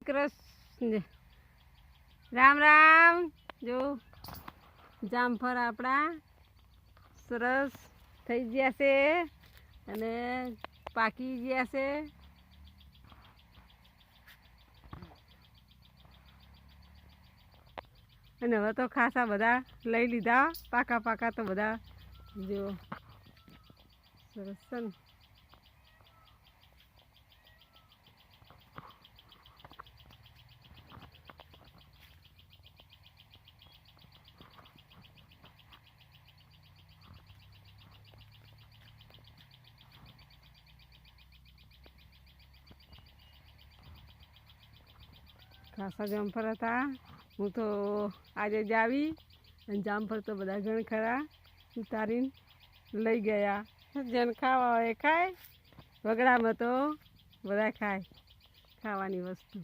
કૃષ્ણ રામ રામ। જો જામફળ આપણા સરસ થઈ ગયા છે અને પાકી ગયા છે। અને હવે તો ખાસા બધા લઈ લીધા, પાકા પાકા તો બધા જો સરસ છે ને। ખાસા જામફળ હતા। હું તો આજે જ આવી અને જામફળ તો બધા ઘણ ખરા ઉતારીને લઈ ગયા। જેને ખાવા હોય ખાય, વગડામાં તો બધા ખાય ખાવાની વસ્તુ।